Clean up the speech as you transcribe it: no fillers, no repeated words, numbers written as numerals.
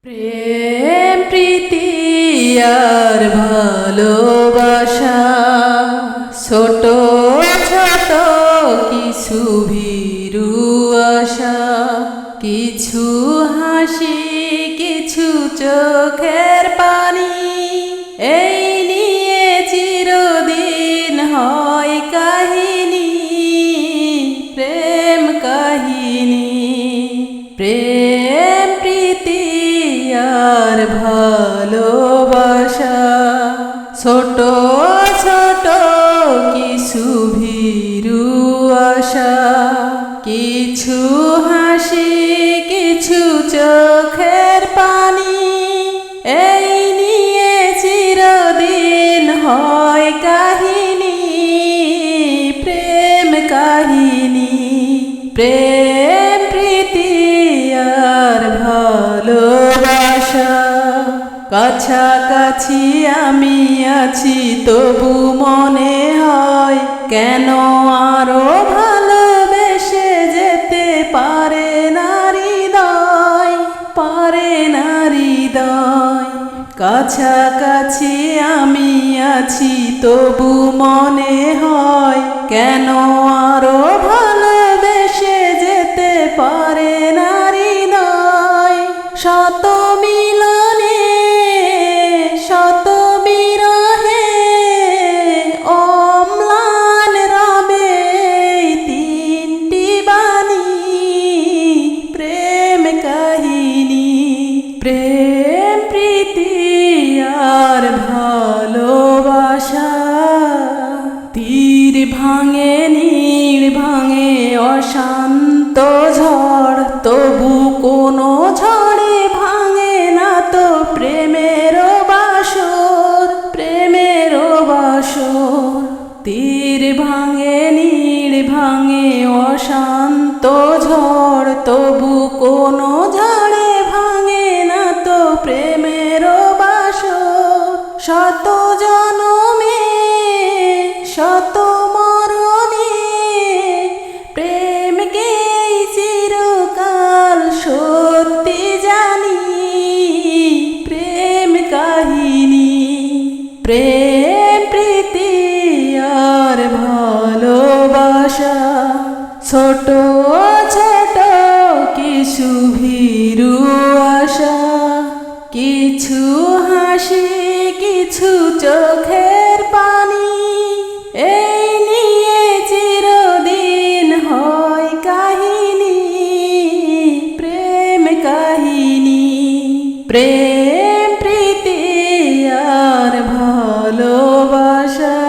প্রেম প্রীতি আর ভালোবাসা ছোট ছোট কিছু ভীরু আশা, কিছু হাসি কিছু চোখের পানি, এই নিয়ে চিরদিন হয় কাহিনী, প্রেম কাহিনী। প্রেম প্রীতি আর ভালোবাসা ছোট ছোট কিছু ভীরু আশা, কিছু হাসি কিছু চোখের পানি, এই নিয়ে চিরদিন হয় কাহিনী, প্রেম কাহিনী। প্রেম প্রীতি আর ভালোবাসা কাছাকাছি আমি আছি তবু মনে হয় কেন আরো ভালোবেসে যেতে পারে না হৃদয়, পারে না হৃদয়। কাছাকাছি আমি আছি তবু মনে হয় কেন আরো ভালোবেসে যেতে পারে না হৃদয়। শত মিলনে শত বিরহে অম্লান রবে তিনটি বাণী, প্রেম কাহিনী। প্রেম প্রীতি আর ভালোবাসা তীর ভাঙে নীড় ভাঙে অশান্ত ঝড়, তবু কোনো ঝড়ে ভাঙে না তো প্রেমের বাসর, প্রেমের বাসর। তীর ভাঙে নীড় ভাঙে অশান্ত ঝড়, তবু কোনো ঝড়ে ভাঙে না তো প্রেমের বাসর। শত জনমে শত মরণে প্রেমকে চিরকাল সত্যি জানি, প্রেম কাহিনী। প্রেম প্রীতি আর ভালোবাসা ছোট ছোট কিছু ভীরু আশা, কিছু হাসি কিছু চোখের পানি, এই নিয়ে চিরদিন হয় কাহিনী, প্রেম কাহিনী। প্রেম প্রীতি আর ভালোবাসা।